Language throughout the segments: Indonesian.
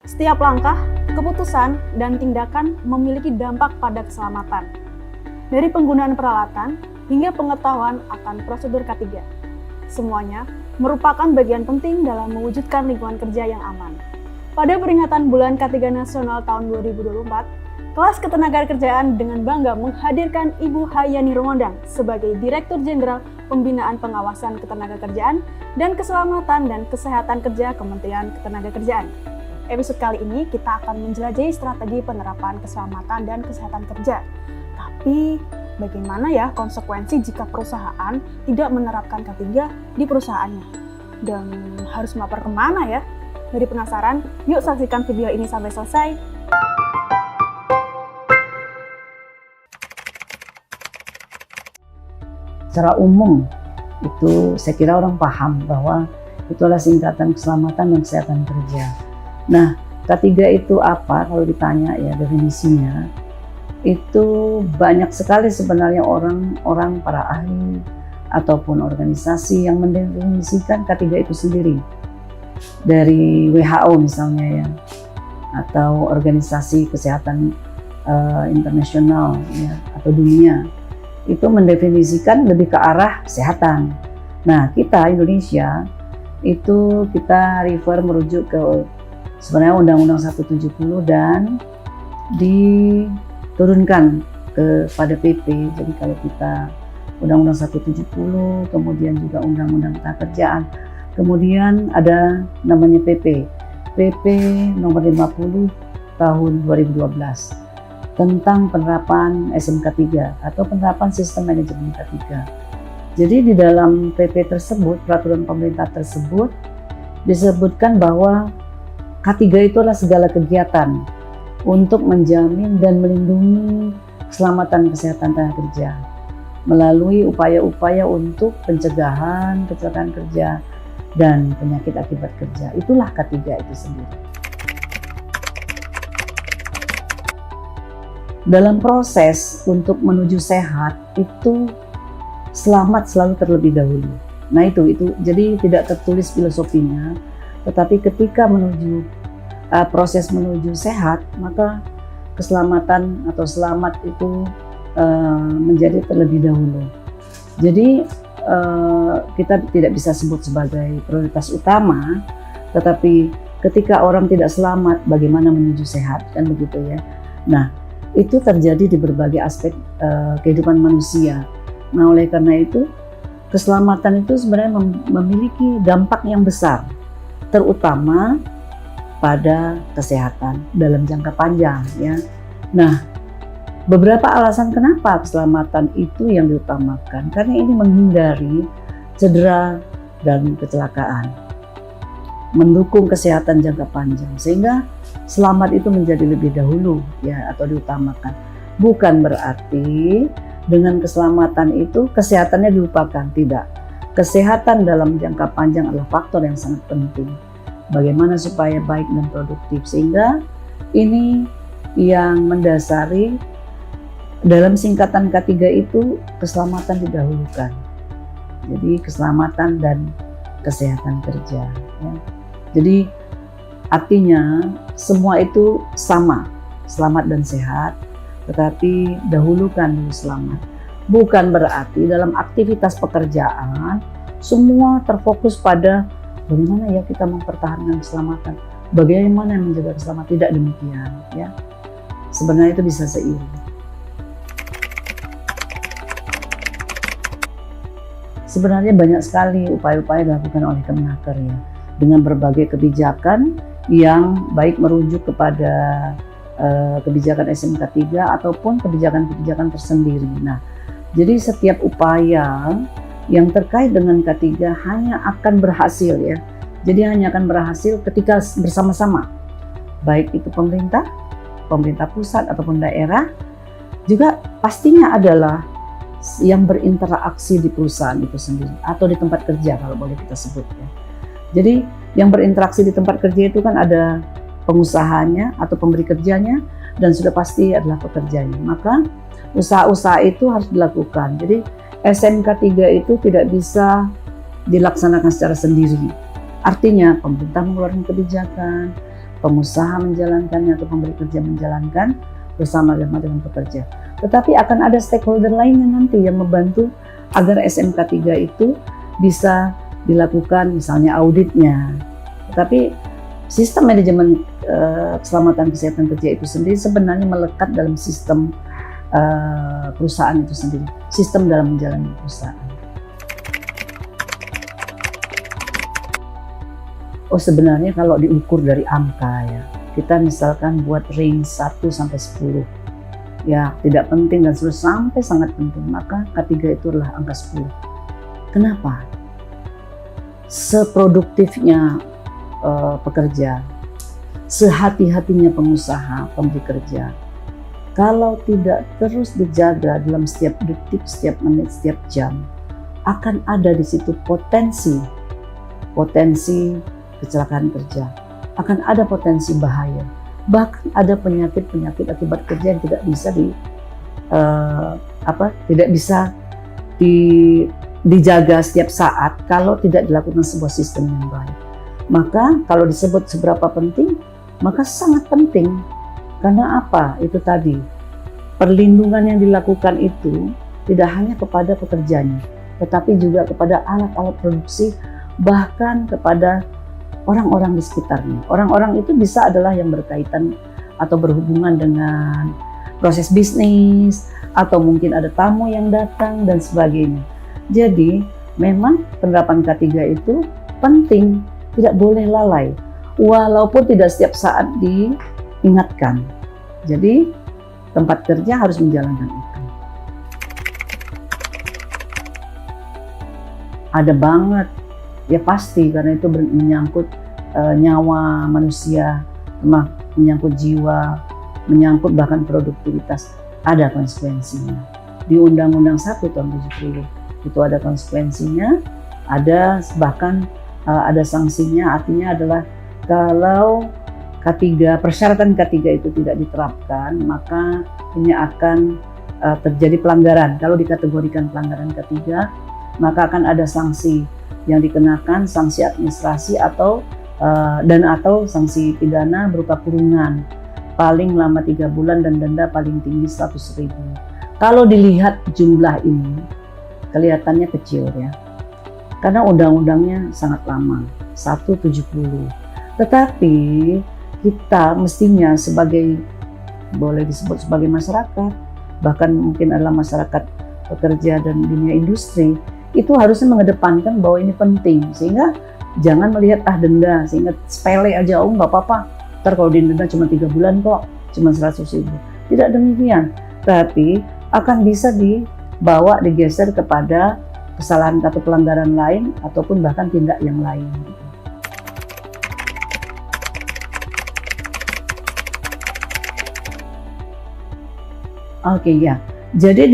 Setiap langkah, keputusan, dan tindakan memiliki dampak pada keselamatan. Dari penggunaan peralatan hingga pengetahuan akan prosedur K3. Semuanya merupakan bagian penting dalam mewujudkan lingkungan kerja yang aman. Pada peringatan Bulan K3 Nasional tahun 2024, Kelas Ketenagakerjaan dengan bangga menghadirkan Ibu Hayani Romondang sebagai Direktur Jenderal Pembinaan Pengawasan Ketenagakerjaan dan Keselamatan dan Kesehatan Kerja Kementerian Ketenagakerjaan. Episode kali ini kita akan menjelajahi strategi penerapan keselamatan dan kesehatan kerja. Tapi bagaimana ya konsekuensi jika perusahaan tidak menerapkan K3 di perusahaannya? Dan harus melapor kemana ya? Jadi penasaran? Yuk saksikan video ini sampai selesai. Secara umum itu saya kira orang paham bahwa itulah singkatan keselamatan dan kesehatan kerja. Nah, K3 itu apa kalau ditanya ya definisinya? Itu banyak sekali sebenarnya orang-orang para ahli ataupun organisasi yang mendefinisikan K3 itu sendiri. Dari WHO misalnya ya, atau organisasi kesehatan internasional ya, atau dunia. Itu mendefinisikan lebih ke arah kesehatan. Nah, kita Indonesia itu kita merujuk ke sebenarnya Undang-Undang 170 dan diturunkan kepada PP. Jadi kalau kita Undang-Undang 170, kemudian juga Undang-Undang Ketenagakerjaan, kemudian ada namanya PP nomor 50 tahun 2012. Tentang penerapan SMK 3 atau penerapan sistem manajemen K3. Jadi di dalam PP tersebut, peraturan pemerintah tersebut disebutkan bahwa K3 itu adalah segala kegiatan untuk menjamin dan melindungi keselamatan kesehatan tenaga kerja melalui upaya-upaya untuk pencegahan kecelakaan kerja dan penyakit akibat kerja. Itulah K3 itu sendiri. Dalam proses untuk menuju sehat itu selamat selalu terlebih dahulu. Nah itu jadi tidak tertulis filosofinya, tetapi ketika menuju proses menuju sehat maka keselamatan atau selamat itu menjadi terlebih dahulu. Jadi kita tidak bisa sebut sebagai prioritas utama, tetapi ketika orang tidak selamat bagaimana menuju sehat kan begitu ya. Nah itu terjadi di berbagai aspek kehidupan manusia. Nah, oleh karena itu, keselamatan itu sebenarnya memiliki dampak yang besar, terutama pada kesehatan dalam jangka panjang. Ya. Nah, beberapa alasan kenapa keselamatan itu yang diutamakan, karena ini menghindari cedera dan kecelakaan, mendukung kesehatan jangka panjang, sehingga selamat itu menjadi lebih dahulu ya atau diutamakan. Bukan berarti dengan keselamatan itu kesehatannya dilupakan, tidak. Kesehatan dalam jangka panjang adalah faktor yang sangat penting. Bagaimana supaya baik dan produktif, sehingga ini yang mendasari dalam singkatan K3 itu keselamatan didahulukan. Jadi keselamatan dan kesehatan kerja ya. Jadi artinya semua itu sama, selamat dan sehat, tetapi dahulukan dulu selamat. Bukan berarti dalam aktivitas pekerjaan semua terfokus pada bagaimana ya kita mempertahankan keselamatan, bagaimana menjaga keselamatan, tidak demikian ya. Sebenarnya itu bisa seiring. Sebenarnya banyak sekali upaya-upaya dilakukan oleh Kemenaker ya, dengan berbagai kebijakan yang baik merujuk kepada kebijakan SMK 3 ataupun kebijakan-kebijakan tersendiri. Nah, jadi setiap upaya yang terkait dengan K3 hanya akan berhasil ya. Jadi hanya akan berhasil ketika bersama-sama, baik itu pemerintah pusat ataupun daerah, juga pastinya adalah yang berinteraksi di perusahaan itu sendiri atau di tempat kerja kalau boleh kita sebut ya. Jadi yang berinteraksi di tempat kerja itu kan ada pengusahanya atau pemberi kerjanya dan sudah pasti adalah pekerjanya. Maka usaha-usaha itu harus dilakukan. Jadi SMK 3 itu tidak bisa dilaksanakan secara sendiri. Artinya pemerintah mengeluarkan kebijakan, pengusaha menjalankannya atau pemberi kerja menjalankan bersama-sama dengan pekerja. Tetapi akan ada stakeholder lainnya nanti yang membantu agar SMK 3 itu bisa dilakukan misalnya auditnya. Tetapi sistem manajemen keselamatan kesehatan kerja itu sendiri sebenarnya melekat dalam sistem perusahaan itu sendiri, sistem dalam menjalani perusahaan. Oh, sebenarnya kalau diukur dari angka ya, kita misalkan buat range 1 sampai 10 ya tidak penting dan sampai sangat penting, maka K3 itu adalah angka 10. Kenapa? Seproduktifnya pekerja, sehati-hatinya pengusaha, pemberi kerja, kalau tidak terus dijaga dalam setiap detik, setiap menit, setiap jam, akan ada di situ potensi kecelakaan kerja, akan ada potensi bahaya, bahkan ada penyakit-penyakit akibat kerja yang tidak bisa dijaga setiap saat kalau tidak dilakukan sebuah sistem yang baik. Maka kalau disebut seberapa penting, maka sangat penting. Karena apa? Itu tadi, perlindungan yang dilakukan itu tidak hanya kepada pekerjanya, tetapi juga kepada alat-alat produksi, bahkan kepada orang-orang di sekitarnya. Orang-orang itu bisa adalah yang berkaitan atau berhubungan dengan proses bisnis, atau mungkin ada tamu yang datang dan sebagainya. Jadi memang penerapan K3 itu penting, tidak boleh lalai, walaupun tidak setiap saat diingatkan. Jadi tempat kerja harus menjalankan itu. Ada banget, ya pasti, karena itu menyangkut nyawa manusia, menyangkut jiwa, menyangkut bahkan produktivitas. Ada konsekuensinya. Di Undang-Undang 1 tahun 70 itu ada konsekuensinya, ada bahkan ada sanksinya. Artinya adalah kalau K3, persyaratan K3 itu tidak diterapkan, maka ini akan terjadi pelanggaran. Kalau dikategorikan pelanggaran K3, maka akan ada sanksi yang dikenakan, sanksi administrasi atau sanksi pidana berupa kurungan paling lama 3 bulan dan denda paling tinggi 100.000. Kalau dilihat jumlah ini kelihatannya kecil ya, karena undang-undangnya sangat lama, 170. Tetapi kita mestinya sebagai, boleh disebut sebagai masyarakat, bahkan mungkin adalah masyarakat pekerja dan dunia industri, itu harusnya mengedepankan bahwa ini penting, sehingga jangan melihat denda, sehingga sepele aja, oh nggak apa-apa, ntar kalau denda cuma 3 bulan kok, cuma 100.000. Tidak demikian, tapi akan bisa dibawa, digeser kepada kesalahan atau pelanggaran lain, ataupun bahkan tindak yang lain. Oke ya, jadi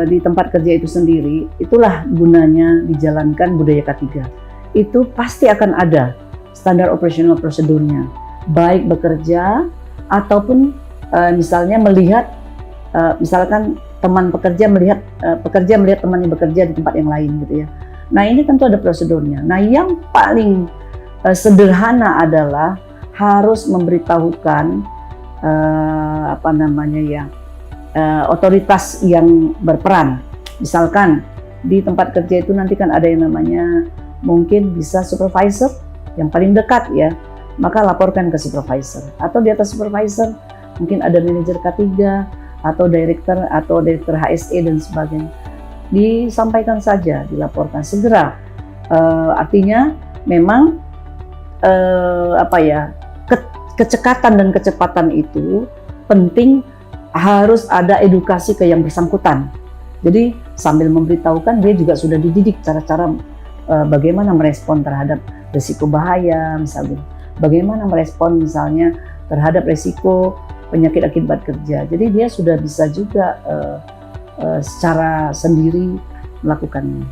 di tempat kerja itu sendiri, itulah gunanya dijalankan budaya K3. Itu pasti akan ada standar operasional prosedurnya, baik bekerja ataupun misalnya melihat, misalkan teman pekerja melihat temannya bekerja di tempat yang lain gitu ya. Nah ini tentu ada prosedurnya. Nah yang paling sederhana adalah harus memberitahukan otoritas yang berperan. Misalkan di tempat kerja itu nanti kan ada yang namanya mungkin bisa supervisor yang paling dekat ya, maka laporkan ke supervisor, atau di atas supervisor mungkin ada manajer K3 atau direktur HSE dan sebagainya. Disampaikan saja, dilaporkan segera. Artinya memang kecekatan dan kecepatan itu penting, harus ada edukasi ke yang bersangkutan. Jadi sambil memberitahukan, dia juga sudah dididik cara-cara bagaimana merespon terhadap risiko bahaya, misalnya bagaimana merespon misalnya terhadap risiko penyakit akibat kerja. Jadi dia sudah bisa juga secara sendiri melakukannya.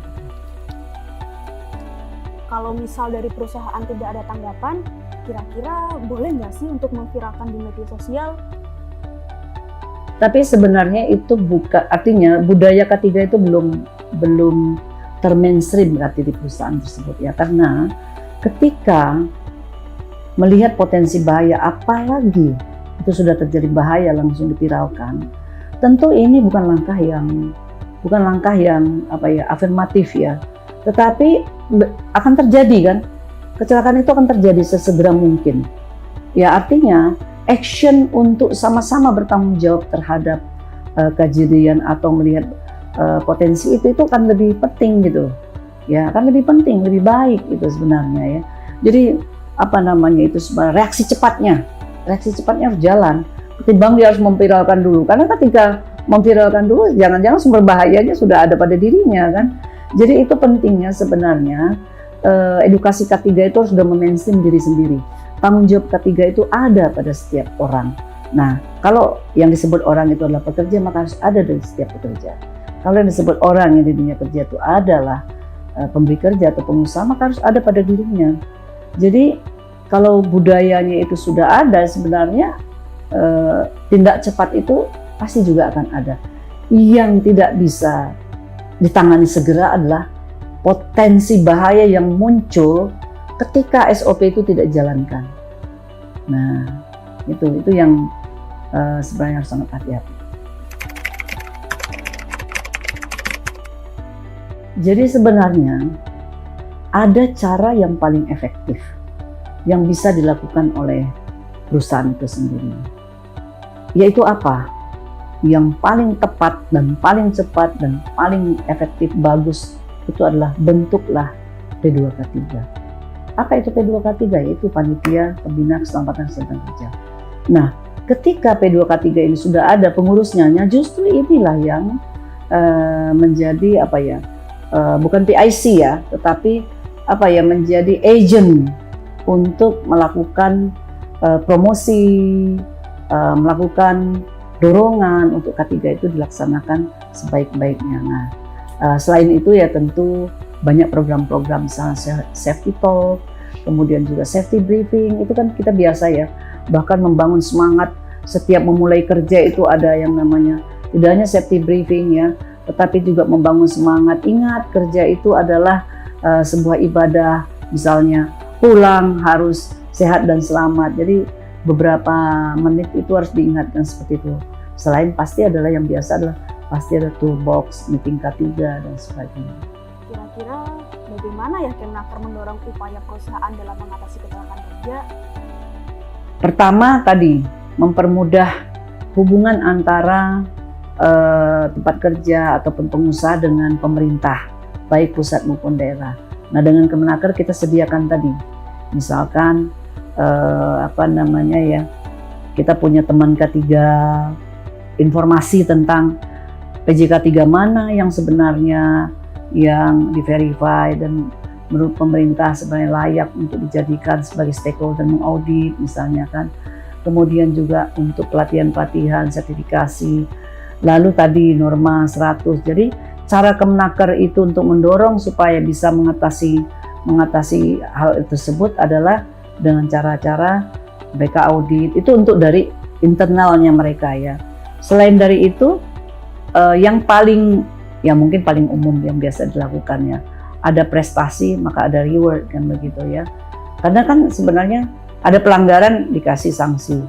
Kalau misal dari perusahaan tidak ada tanggapan, kira-kira boleh nggak sih untuk memviralkan di media sosial? Tapi sebenarnya itu bukan, artinya budaya K3 itu belum termainstream berarti di perusahaan tersebut ya, karena ketika melihat potensi bahaya, apalagi itu sudah terjadi bahaya langsung dipiralkan. Tentu ini bukan langkah yang afirmatif ya, tetapi akan terjadi kan, kecelakaan itu akan terjadi sesegera mungkin. Ya artinya action untuk sama-sama bertanggung jawab terhadap kejadian atau melihat potensi itu akan lebih penting gitu. Ya, akan lebih penting, lebih baik itu sebenarnya ya. Jadi itu reaksi cepatnya harus jalan. Ketimbang dia harus memviralkan dulu, karena ketika memviralkan dulu, jangan-jangan sumber bahayanya sudah ada pada dirinya kan. Jadi itu pentingnya sebenarnya edukasi K3 itu harus sudah memainstream diri sendiri. Tanggung jawab K3 itu ada pada setiap orang. Nah, kalau yang disebut orang itu adalah pekerja, maka harus ada dari setiap pekerja. Kalau yang disebut orang yang di dunia kerja itu adalah pemberi kerja atau pengusaha, maka harus ada pada dirinya. Jadi kalau budayanya itu sudah ada, sebenarnya tindak cepat itu pasti juga akan ada. Yang tidak bisa ditangani segera adalah potensi bahaya yang muncul ketika SOP itu tidak dijalankan. Nah, itu yang sebenarnya harus sangat hati-hati. Jadi sebenarnya ada cara yang paling efektif yang bisa dilakukan oleh perusahaan itu sendiri. Yaitu apa? Yang paling tepat dan paling cepat dan paling efektif bagus itu adalah bentuklah P2K3. Apa itu P2K3? Yaitu Panitia Pembina Keselamatan Kesehatan Kerja. Nah, ketika P2K3 ini sudah ada pengurusnya, justru inilah yang menjadi bukan PIC ya, tetapi menjadi agent untuk melakukan promosi, melakukan dorongan untuk K3 itu dilaksanakan sebaik-baiknya. Nah, selain itu ya tentu banyak program-program misalnya safety talk, kemudian juga safety briefing, itu kan kita biasa ya, bahkan membangun semangat setiap memulai kerja itu ada yang namanya tidak hanya safety briefing ya, tetapi juga membangun semangat. Ingat, kerja itu adalah sebuah ibadah, misalnya pulang harus sehat dan selamat. Jadi beberapa menit itu harus diingatkan seperti itu. Selain pasti adalah yang biasa adalah pasti ada toolbox, meeting K3 dan sebagainya. Kira-kira bagaimana ya Kemnaker mendorong upaya perusahaan dalam mengatasi kecelakaan kerja? Pertama tadi, mempermudah hubungan antara tempat kerja ataupun pengusaha dengan pemerintah, baik pusat maupun daerah. Nah, dengan Kemenaker kita sediakan tadi, misalkan kita punya teman K3, informasi tentang PJK 3 mana yang sebenarnya yang di-verify dan menurut pemerintah sebenarnya layak untuk dijadikan sebagai stakeholder mengaudit misalnya kan. Kemudian juga untuk pelatihan-pelatihan, sertifikasi. Lalu tadi norma 100. Jadi cara Kemenaker itu untuk mendorong supaya bisa mengatasi hal tersebut adalah dengan cara-cara mereka audit. Itu untuk dari internalnya mereka ya. Selain dari itu, yang mungkin paling umum yang biasa dilakukannya, ada prestasi maka ada reward kan begitu ya. Karena kan sebenarnya ada pelanggaran dikasih sanksi,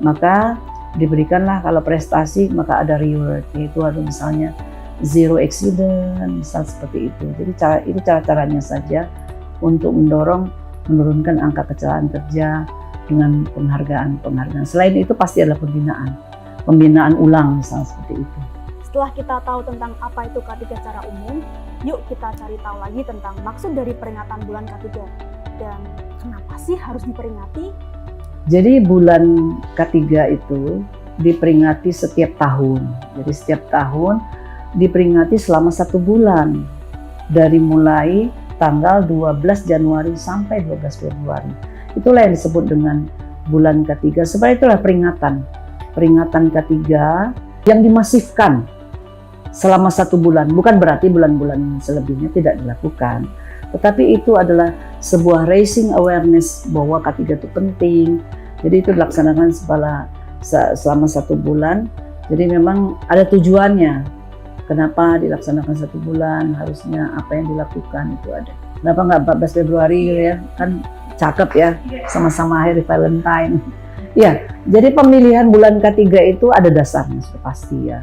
maka diberikanlah kalau prestasi maka ada reward, yaitu ada misalnya zero accident, misal seperti itu. Jadi cara-caranya saja untuk menurunkan angka kecelakaan kerja dengan penghargaan. Selain itu pasti adalah pembinaan ulang misal seperti itu. Setelah kita tahu tentang apa itu K3 secara umum, yuk kita cari tahu lagi tentang maksud dari peringatan bulan K3 dan kenapa sih harus diperingati? Jadi bulan K3 itu diperingati setiap tahun. Jadi setiap tahun diperingati selama 1 bulan. Dari mulai tanggal 12 Januari sampai 12 Februari. Itulah yang disebut dengan bulan K3. Sebenarnya itulah peringatan K3 yang dimasifkan selama 1 bulan. Bukan berarti bulan-bulan selebihnya tidak dilakukan. Tetapi itu adalah sebuah raising awareness bahwa K3 itu penting. Jadi itu dilaksanakan selama 1 bulan. Jadi memang ada tujuannya. Kenapa dilaksanakan 1 bulan, harusnya apa yang dilakukan itu ada. Kenapa nggak 14 Februari ya? Kan cakep ya, sama-sama hari Valentine. Ya, jadi pemilihan bulan ketiga itu ada dasarnya sudah pasti ya.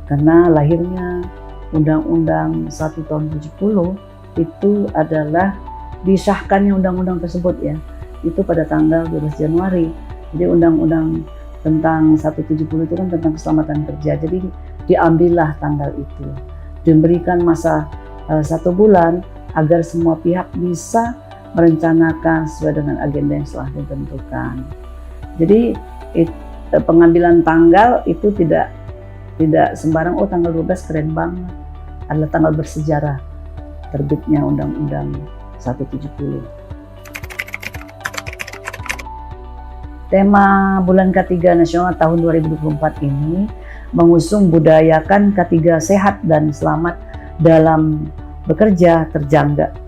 Karena lahirnya Undang-Undang 1 tahun 70 itu adalah disahkannya undang-undang tersebut ya. Itu pada tanggal 12 Januari. Jadi undang-undang tentang 170 itu kan tentang keselamatan kerja. Jadi diambillah tanggal itu. Diberikan masa 1 bulan agar semua pihak bisa merencanakan sesuai dengan agenda yang telah ditentukan. Jadi pengambilan tanggal itu tidak sembarang, oh tanggal 12 keren banget. Adalah tanggal bersejarah terbitnya Undang-Undang 170. Tema bulan ketiga nasional tahun 2024 ini mengusung budayakan ketiga sehat dan selamat dalam bekerja,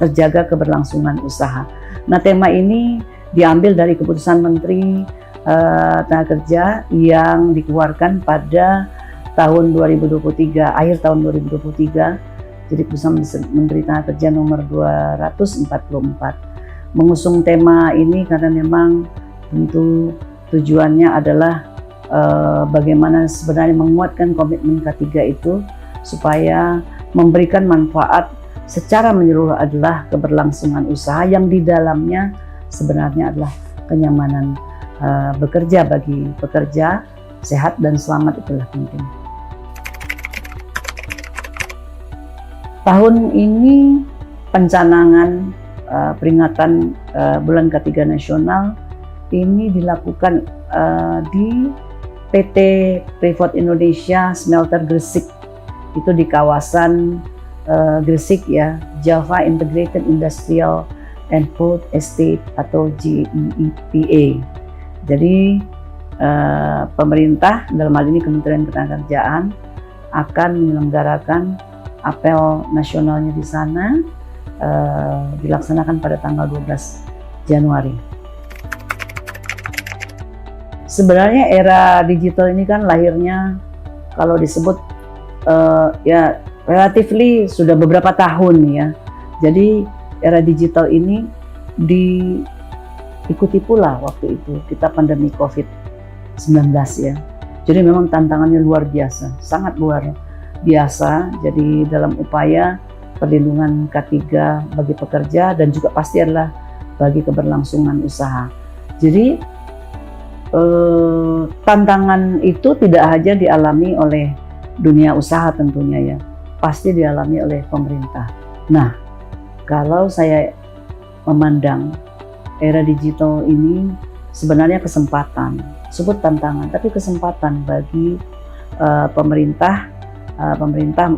terjaga keberlangsungan usaha. Nah, tema ini diambil dari keputusan Menteri Tenaga Kerja yang dikeluarkan pada tahun 2023, akhir tahun 2023. Jadi keputusan Menteri Tenaga Kerja nomor 244. Mengusung tema ini karena memang tentu tujuannya adalah bagaimana sebenarnya menguatkan komitmen ketiga itu supaya memberikan manfaat secara menyeluruh adalah keberlangsungan usaha yang di dalamnya sebenarnya adalah kenyamanan bekerja bagi pekerja, sehat dan selamat itulah penting. Tahun ini pencanangan peringatan bulan ketiga nasional ini dilakukan di PT Freeport Indonesia Smelter Gresik, itu di kawasan Gresik ya, Java Integrated Industrial and Food Estate atau JIPA. Jadi pemerintah dalam hal ini Kementerian Ketenagakerjaan akan menyelenggarakan apel nasionalnya di sana, dilaksanakan pada tanggal 12 Januari. Sebenarnya era digital ini kan lahirnya kalau disebut ya relatively sudah beberapa tahun ya. Jadi era digital ini diikuti pula waktu itu kita pandemi COVID-19 ya. Jadi memang tantangannya luar biasa, sangat luar biasa. Jadi dalam upaya perlindungan K3 bagi pekerja dan juga pasti adalah bagi keberlangsungan usaha. Jadi tantangan itu tidak hanya dialami oleh dunia usaha tentunya ya, pasti dialami oleh pemerintah. Nah, kalau saya memandang era digital ini sebenarnya kesempatan, sebut tantangan, tapi kesempatan bagi pemerintah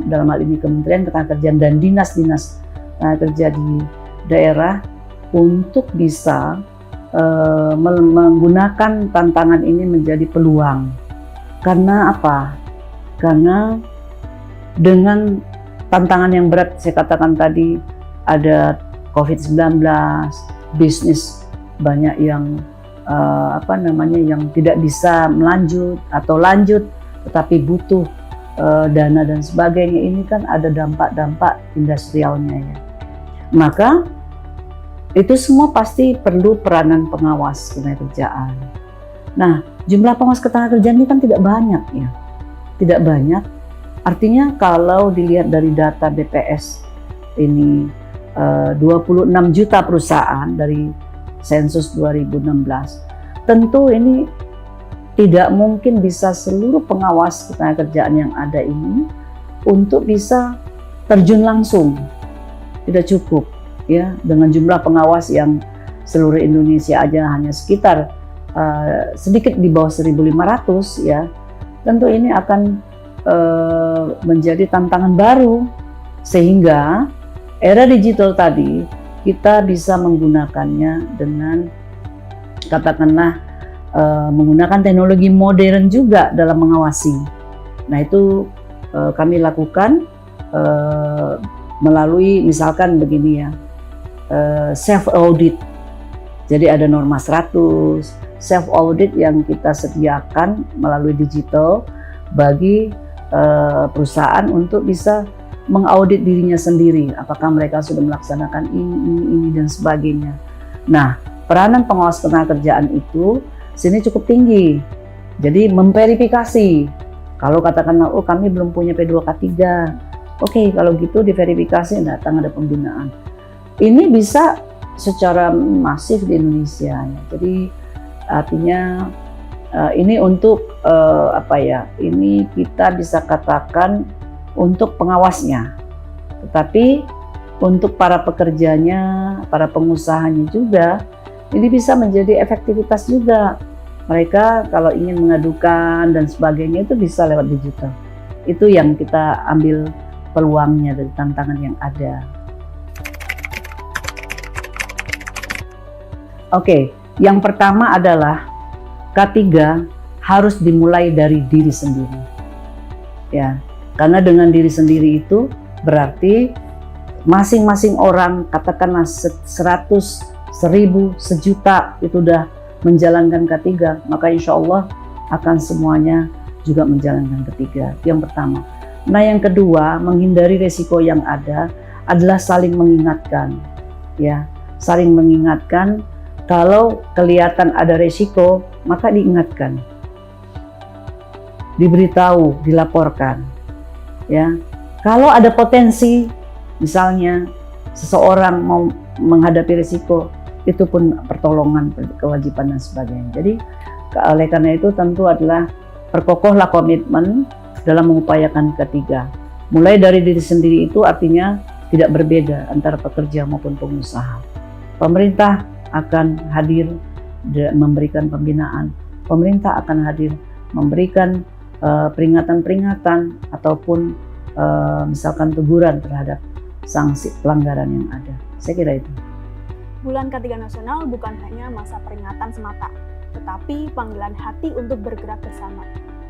dalam hal ini Kementerian Ketenagakerjaan dan dinas-dinas kerja di daerah untuk bisa menggunakan tantangan ini menjadi peluang. Karena apa? Karena dengan tantangan yang berat saya katakan tadi, ada COVID-19, bisnis banyak yang yang tidak bisa melanjut atau lanjut tetapi butuh dana dan sebagainya. Ini kan ada dampak-dampak industrialnya ya. Maka itu semua pasti perlu peranan pengawas ketenagakerjaan. Nah, jumlah pengawas ketenagakerjaan ini kan tidak banyak ya. Tidak banyak. Artinya kalau dilihat dari data BPS ini 26 juta perusahaan dari sensus 2016. Tentu ini tidak mungkin bisa seluruh pengawas ketenagakerjaan yang ada ini untuk bisa terjun langsung. Tidak cukup ya, dengan jumlah pengawas yang seluruh Indonesia aja hanya sekitar sedikit di bawah 1.500 ya. Tentu ini akan menjadi tantangan baru, sehingga era digital tadi kita bisa menggunakannya dengan katakanlah menggunakan teknologi modern juga dalam mengawasi. Nah, itu kami lakukan melalui misalkan begini ya, self audit. Jadi ada norma 100 self audit yang kita sediakan melalui digital bagi perusahaan untuk bisa mengaudit dirinya sendiri, apakah mereka sudah melaksanakan ini dan sebagainya. Nah, peranan pengawas ketenagakerjaan itu sini cukup tinggi. Jadi memverifikasi. Kalau katakanlah, oh kami belum punya P2K3. Oke, kalau gitu diverifikasi, datang ada pembinaan. Ini bisa secara masif di Indonesia. Jadi artinya ini untuk ini kita bisa katakan untuk pengawasnya. Tetapi untuk para pekerjanya, para pengusahanya juga, ini bisa menjadi efektivitas juga. Mereka kalau ingin mengadukan dan sebagainya itu bisa lewat digital. Itu yang kita ambil peluangnya dari tantangan yang ada. Oke, yang pertama adalah K3 harus dimulai dari diri sendiri. Ya, karena dengan diri sendiri itu berarti masing-masing orang, katakanlah 100, 1000, sejuta itu udah menjalankan K3, maka insya Allah akan semuanya juga menjalankan K3. Itu yang pertama. Nah, yang kedua, menghindari resiko yang ada adalah saling mengingatkan. Ya, saling mengingatkan. Kalau kelihatan ada resiko, maka diingatkan, diberitahu, dilaporkan. Ya, kalau ada potensi, misalnya seseorang mau menghadapi resiko, itu pun pertolongan, kewajiban dan sebagainya. Jadi oleh karena itu tentu adalah perkokohlah komitmen dalam mengupayakan K3. Mulai dari diri sendiri itu artinya tidak berbeda antara pekerja maupun pengusaha. Pemerintah akan hadir memberikan pembinaan, pemerintah akan hadir memberikan peringatan-peringatan ataupun misalkan teguran terhadap sanksi pelanggaran yang ada. Saya kira itu. Bulan K3 Nasional bukan hanya masa peringatan semata, tetapi panggilan hati untuk bergerak bersama.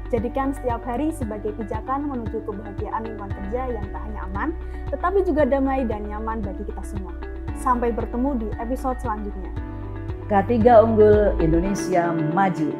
Jadikan setiap hari sebagai pijakan menuju kebahagiaan lingkungan kerja yang tak hanya aman, tetapi juga damai dan nyaman bagi kita semua. Sampai bertemu di episode selanjutnya. K3 Unggul Indonesia Maju.